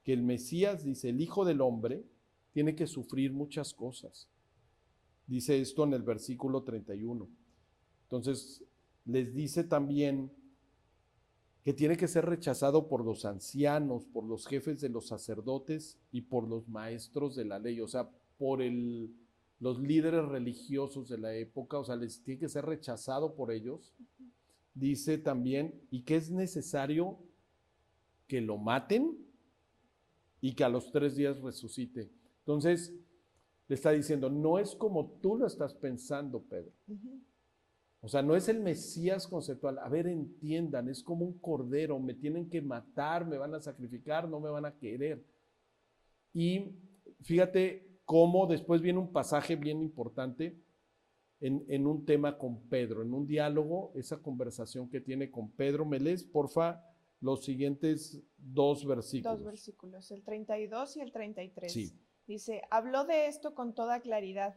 que el Mesías, dice, el Hijo del Hombre, tiene que sufrir muchas cosas. Dice esto en el versículo 31. Entonces, les dice también que tiene que ser rechazado por los ancianos, por los jefes de los sacerdotes y por los maestros de la ley, o sea, por los líderes religiosos de la época, o sea, les tiene que ser rechazado por ellos. Dice también, y que es necesario que lo maten y que a los 3 días resucite. Entonces, le está diciendo, no es como tú lo estás pensando, Pedro. O sea, no es el Mesías conceptual. A ver, entiendan, es como un cordero, me tienen que matar, me van a sacrificar, no me van a querer. Y fíjate cómo después viene un pasaje bien importante en un tema con Pedro, en un diálogo, esa conversación que tiene con Pedro. ¿Me lees, porfa, los siguientes 2 versículos? 2 versículos, el 32 y el 33. Sí. Dice, habló de esto con toda claridad.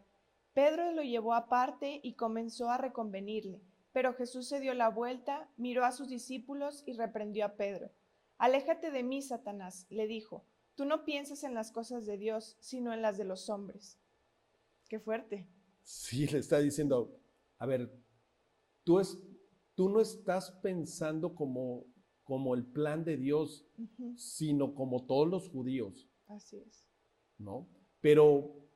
Pedro lo llevó aparte y comenzó a reconvenirle, pero Jesús se dio la vuelta, miró a sus discípulos y reprendió a Pedro. Aléjate de mí, Satanás, le dijo. Tú no piensas en las cosas de Dios, sino en las de los hombres. Qué fuerte. Sí, le está diciendo, a ver, tú no estás pensando como el plan de Dios, sino como todos los judíos. Así es. ¿No? Pero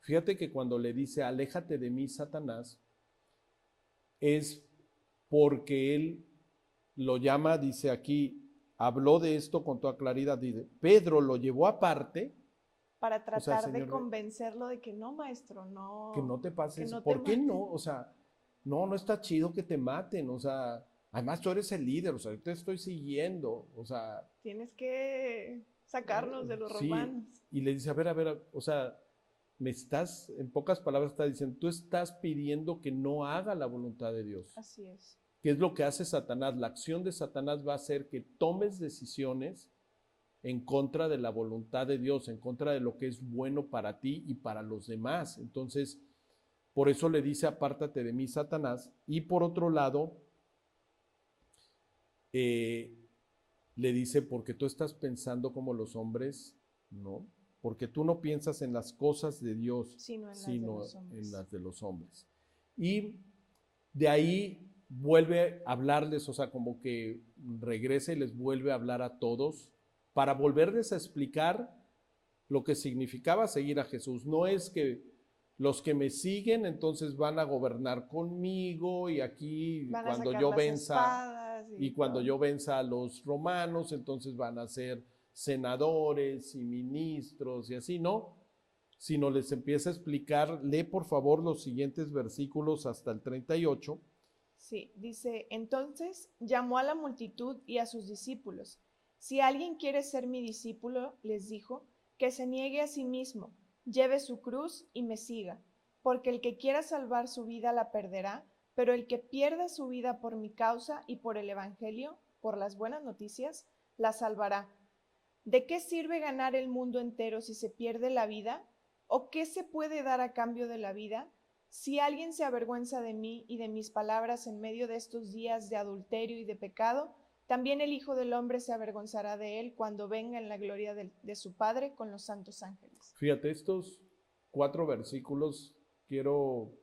fíjate que cuando le dice, aléjate de mí, Satanás, es porque él lo llama, dice aquí, habló de esto con toda claridad, dice, Pedro lo llevó aparte. Para tratar, o sea, Señor, de convencerlo de que no, maestro, no. Que no te pases. No ¿Por qué no? O sea, no está chido que te maten. O sea, además tú eres el líder, o sea, yo te estoy siguiendo. O sea. Tienes que sacarnos de los romanos. Y le dice, a ver, o sea, en pocas palabras está diciendo, tú estás pidiendo que no haga la voluntad de Dios. Así es. ¿Qué es lo que hace Satanás? La acción de Satanás va a hacer que tomes decisiones en contra de la voluntad de Dios, en contra de lo que es bueno para ti y para los demás. Entonces, por eso le dice, apártate de mí, Satanás. Y por otro lado, le dice, porque tú estás pensando como los hombres, ¿no? Porque tú no piensas en las cosas de Dios, sino en las de los hombres. Y de ahí vuelve a hablarles, o sea, como que regresa y les vuelve a hablar a todos para volverles a explicar lo que significaba seguir a Jesús. No es que los que me siguen entonces van a gobernar conmigo y aquí cuando yo venza y cuando yo venza a los romanos, entonces van a ser senadores y ministros y así, ¿no? Sino les empieza a explicar, lee por favor los siguientes versículos hasta el 38. Sí, dice, entonces llamó a la multitud y a sus discípulos. Si alguien quiere ser mi discípulo, les dijo, que se niegue a sí mismo, lleve su cruz y me siga, porque el que quiera salvar su vida la perderá, pero el que pierda su vida por mi causa y por el evangelio, por las buenas noticias, la salvará. ¿De qué sirve ganar el mundo entero si se pierde la vida? ¿O qué se puede dar a cambio de la vida? Si alguien se avergüenza de mí y de mis palabras en medio de estos días de adulterio y de pecado, también el Hijo del Hombre se avergonzará de él cuando venga en la gloria de su Padre con los santos ángeles. Fíjate, estos 4 versículos quiero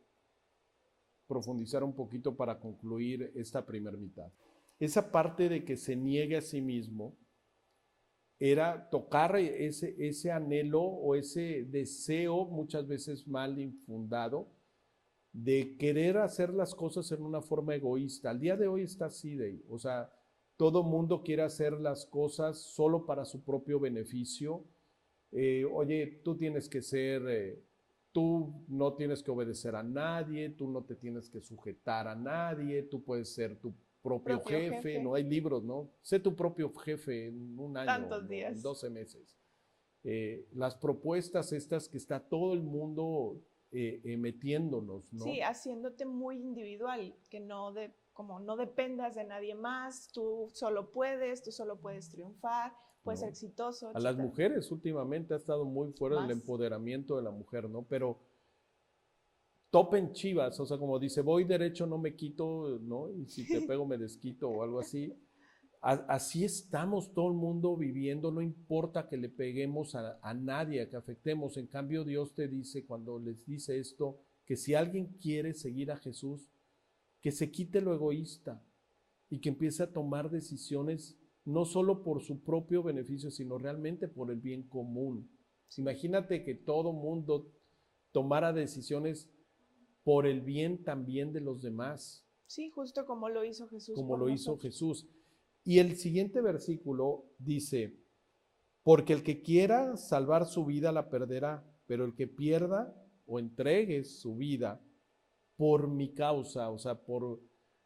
profundizar un poquito para concluir esta primera mitad. Esa parte de que se niegue a sí mismo era tocar ese anhelo o ese deseo, muchas veces mal infundado, de querer hacer las cosas en una forma egoísta. Al día de hoy está así, o sea, todo mundo quiere hacer las cosas solo para su propio beneficio. Oye, tú tienes que ser, tú no tienes que obedecer a nadie, tú no te tienes que sujetar a nadie, tú puedes ser tu propio jefe, ¿no? Hay libros, ¿no? Sé tu propio jefe en un año, tantos días, en 12 meses. Las propuestas estas que está todo el mundo metiéndonos, ¿no? Sí, haciéndote muy individual, que no dependas de nadie más, tú solo puedes triunfar, puedes ser exitoso. A las mujeres últimamente ha estado muy fuera el empoderamiento de la mujer, ¿no? Pero topen chivas, o sea, como dice, voy derecho, no me quito, ¿no? Y si te pego me desquito o algo así. Así estamos todo el mundo viviendo, no importa que le peguemos a nadie, que afectemos. En cambio, Dios te dice, cuando les dice esto, que si alguien quiere seguir a Jesús, que se quite lo egoísta y que empiece a tomar decisiones no solo por su propio beneficio, sino realmente por el bien común. Imagínate que todo mundo tomara decisiones por el bien también de los demás. Sí, justo como lo hizo Jesús. Como lo hizo Jesús. Y el siguiente versículo dice, porque el que quiera salvar su vida la perderá, pero el que pierda o entregue su vida por mi causa, o sea, por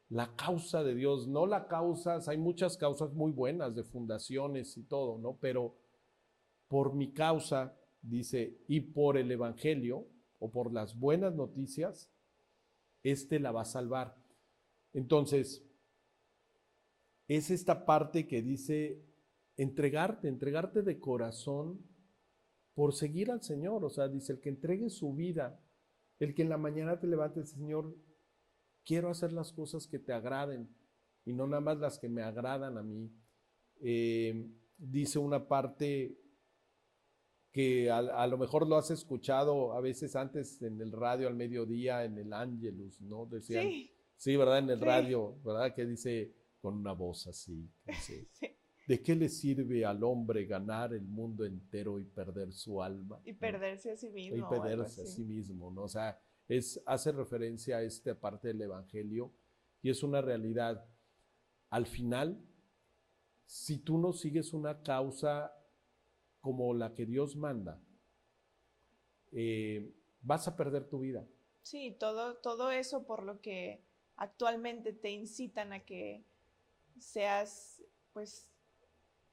la causa de Dios, no la causa, hay muchas causas muy buenas de fundaciones y todo, ¿no? Pero por mi causa, dice, y por el evangelio o por las buenas noticias, la va a salvar. Entonces, es esta parte que dice entregarte de corazón por seguir al Señor. O sea, dice, el que entregue su vida, el que en la mañana te levante, Señor, quiero hacer las cosas que te agraden y no nada más las que me agradan a mí. Dice una parte que a lo mejor lo has escuchado a veces antes en el radio al mediodía, en el Ángelus, ¿no? Decían, sí, ¿verdad? En el radio, ¿verdad? Que dice con una voz así, que dice, sí. ¿De qué le sirve al hombre ganar el mundo entero y perder su alma? Y perderse, ¿no? A sí mismo. Y perderse a sí mismo, ¿no? O sea, hace referencia a esta parte del Evangelio y es una realidad. Al final, si tú no sigues una causa como la que Dios manda, vas a perder tu vida. Sí, todo eso por lo que actualmente te incitan a que seas, pues,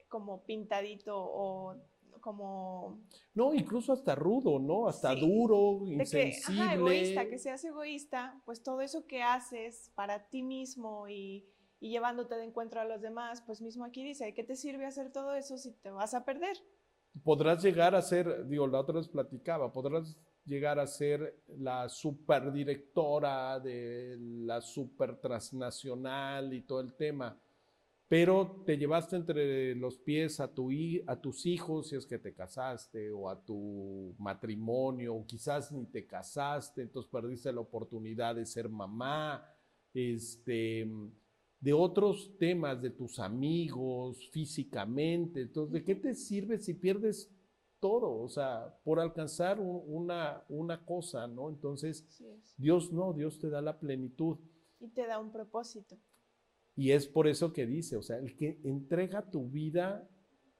como pintadito o como... No, incluso hasta rudo, ¿no? Hasta sí, duro, insensible. Egoísta, que seas egoísta, pues todo eso que haces para ti mismo y llevándote de encuentro a los demás, pues mismo aquí dice, ¿de qué te sirve hacer todo eso si te vas a perder? Podrás llegar a ser, digo, la otra vez platicaba, podrás llegar a ser la superdirectora de la super transnacional y todo el tema, pero te llevaste entre los pies a tus hijos, si es que te casaste, o a tu matrimonio, o quizás ni te casaste, entonces perdiste la oportunidad de ser mamá, de otros temas, de tus amigos, físicamente. Entonces, ¿de qué te sirve si pierdes todo? O sea, por alcanzar una cosa, ¿no? Entonces, Dios te da la plenitud. Y te da un propósito. Y es por eso que dice, o sea, el que entrega tu vida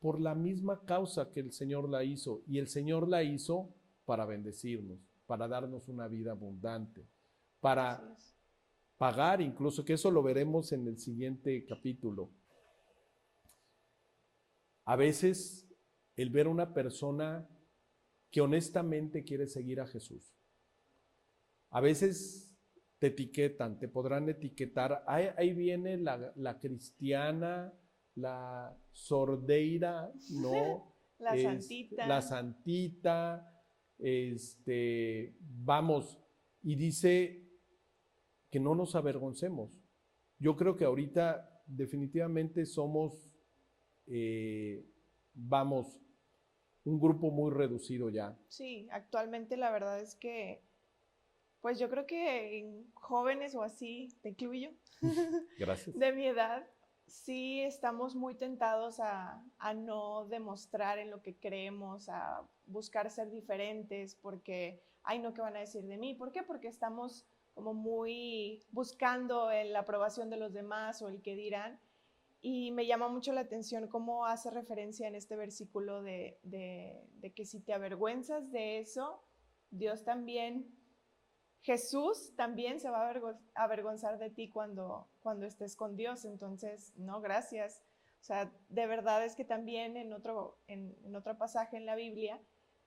por la misma causa que el Señor la hizo. Y el Señor la hizo para bendecirnos, para darnos una vida abundante, para pagar incluso, que eso lo veremos en el siguiente capítulo. A veces el ver a una persona que honestamente quiere seguir a Jesús, a veces te etiquetan, te podrán etiquetar, ahí viene la cristiana, la sordeira, ¿no? La santita, vamos, y dice que no nos avergoncemos. Yo creo que ahorita definitivamente somos, un grupo muy reducido ya. Sí, actualmente la verdad es que, pues yo creo que en jóvenes o así, te incluyo, gracias, de mi edad, sí estamos muy tentados a no demostrar en lo que creemos, a buscar ser diferentes, porque, ay no, ¿qué van a decir de mí? ¿Por qué? Porque estamos como muy buscando la aprobación de los demás o el que dirán. Y me llama mucho la atención cómo hace referencia en este versículo de que si te avergüenzas de eso, Dios también, Jesús también se va a avergonzar de ti cuando estés con Dios. Entonces, no, gracias. O sea, de verdad es que también en otro pasaje en la Biblia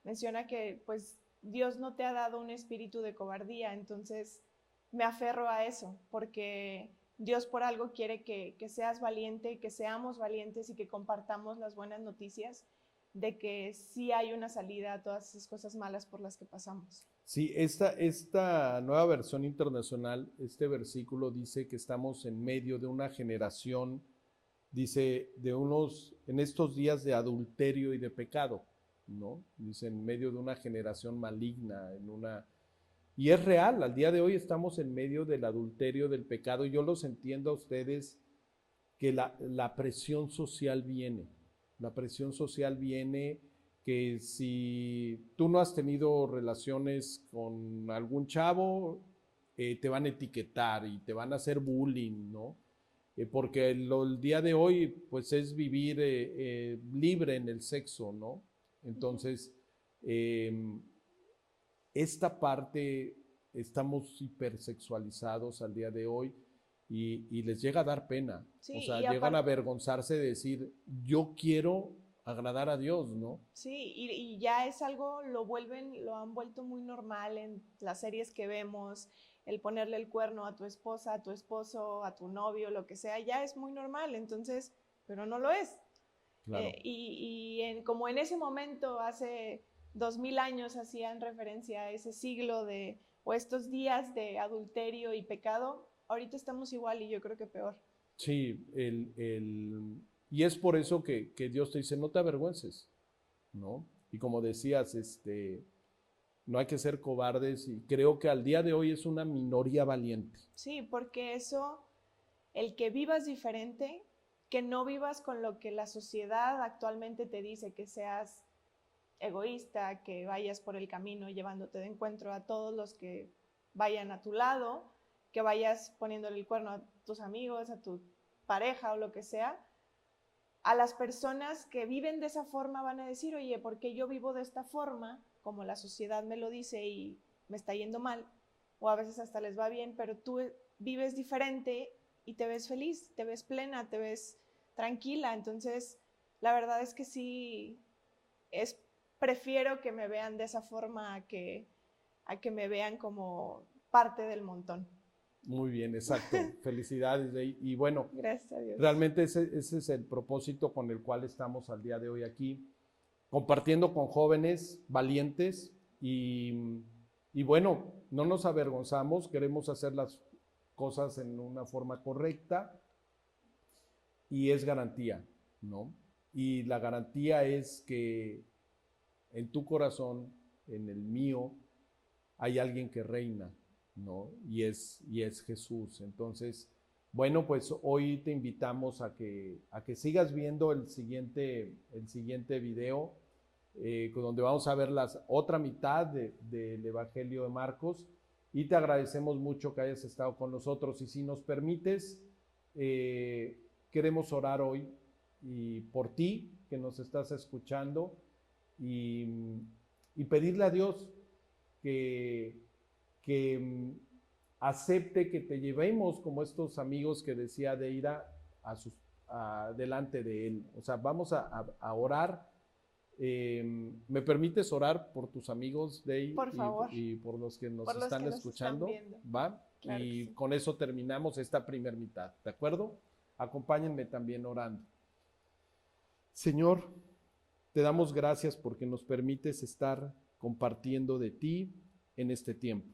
menciona que pues Dios no te ha dado un espíritu de cobardía. Entonces, me aferro a eso, porque Dios por algo quiere que seas valiente, que seamos valientes y que compartamos las buenas noticias de que sí hay una salida a todas esas cosas malas por las que pasamos. Sí, esta nueva versión internacional, este versículo dice que estamos en medio de una generación, dice, en estos días de adulterio y de pecado, ¿no? Dice, en medio de una generación maligna, y es real, al día de hoy estamos en medio del adulterio, del pecado, y yo los entiendo a ustedes que la presión social viene, que si tú no has tenido relaciones con algún chavo, te van a etiquetar y te van a hacer bullying, ¿no? porque el día de hoy pues es vivir libre en el sexo, ¿no? Entonces, esta parte estamos hipersexualizados al día de hoy y les llega a dar pena, Sí, o sea, y llegan a aparte, avergonzarse de decir, yo quiero agradar a Dios, ¿no? sí, y ya es algo, lo han vuelto muy normal en las series que vemos, el ponerle el cuerno a tu esposa, a tu esposo, a tu novio, lo que sea, ya es muy normal, entonces, pero no lo es. Claro. Como en ese momento, hace 2000 años, hacían referencia a ese siglo o estos días de adulterio y pecado, ahorita estamos igual y yo creo que peor. Sí, y es por eso que Dios te dice, no te avergüences, ¿no? Y como decías, no hay que ser cobardes y creo que al día de hoy es una minoría valiente. Sí, porque eso, el que vivas diferente, que no vivas con lo que la sociedad actualmente te dice, que seas egoísta, que vayas por el camino llevándote de encuentro a todos los que vayan a tu lado, que vayas poniéndole el cuerno a tus amigos, a tu pareja o lo que sea. A las personas que viven de esa forma van a decir, oye, ¿por qué yo vivo de esta forma? Como la sociedad me lo dice y me está yendo mal, o a veces hasta les va bien, pero tú vives diferente y te ves feliz, te ves plena, te ves tranquila. Entonces, la verdad es que sí, prefiero que me vean de esa forma a que me vean como parte del montón. Muy bien, exacto. Felicidades. Y bueno, Gracias a Dios. realmente ese es el propósito con el cual estamos al día de hoy aquí, compartiendo con jóvenes valientes y bueno, no nos avergonzamos, queremos hacer las cosas en una forma correcta y es garantía, ¿no? Y la garantía es que en tu corazón, en el mío, hay alguien que reina, ¿no? Y es Jesús. Entonces, bueno, pues hoy te invitamos a que sigas viendo el siguiente video, donde vamos a ver la otra mitad del Evangelio de Marcos, y te agradecemos mucho que hayas estado con nosotros. Y si nos permites, queremos orar hoy y por ti que nos estás escuchando y pedirle a Dios que acepte que te llevemos como estos amigos que decía Deira delante de Él. O sea, vamos a orar. ¿Me permites orar por tus amigos, Dey, Por favor. y por los que nos Por los están que nos escuchando? están viendo. ¿Va? Claro Y que sí. con eso terminamos esta primer mitad, ¿de acuerdo? Acompáñenme también orando. Señor, te damos gracias porque nos permites estar compartiendo de ti en este tiempo.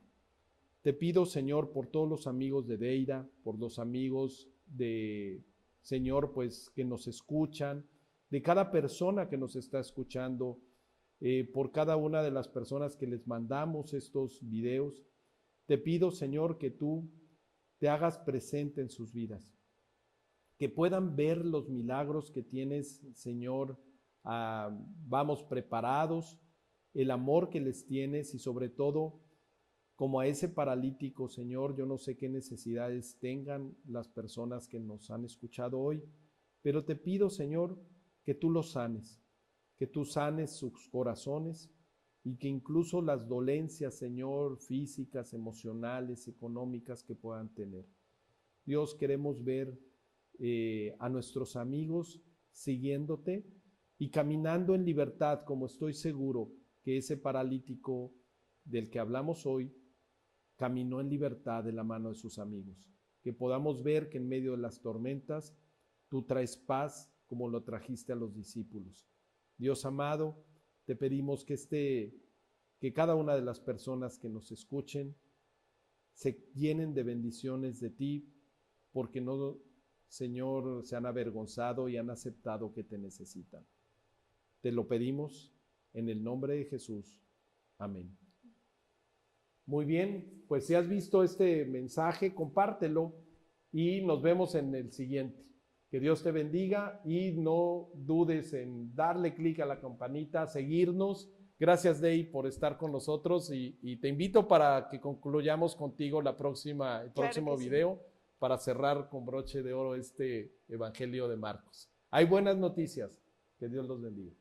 Te pido, Señor, por todos los amigos de Deira, por los amigos de, Señor, pues que nos escuchan, de cada persona que nos está escuchando, por cada una de las personas que les mandamos estos videos. Te pido, Señor, que tú te hagas presente en sus vidas, que puedan ver los milagros que tienes, Señor, vamos preparados, el amor que les tienes y sobre todo, como a ese paralítico, Señor, yo no sé qué necesidades tengan las personas que nos han escuchado hoy, pero te pido, Señor, que tú los sanes, que tú sanes sus corazones y que incluso las dolencias, Señor, físicas, emocionales, económicas que puedan tener. Dios, queremos ver a nuestros amigos siguiéndote y caminando en libertad, como estoy seguro que ese paralítico del que hablamos hoy caminó en libertad de la mano de sus amigos. Que podamos ver que en medio de las tormentas tú traes paz como lo trajiste a los discípulos. Dios amado, te pedimos que cada una de las personas que nos escuchen se llenen de bendiciones de ti, porque no, Señor, se han avergonzado y han aceptado que te necesitan. Te lo pedimos en el nombre de Jesús. Amén. Muy bien, pues si has visto este mensaje, compártelo y nos vemos en el siguiente. Que Dios te bendiga y no dudes en darle clic a la campanita, seguirnos. Gracias, Dey, por estar con nosotros y te invito para que concluyamos contigo el próximo video. para cerrar con broche de oro este Evangelio de Marcos. Hay buenas noticias. Que Dios los bendiga.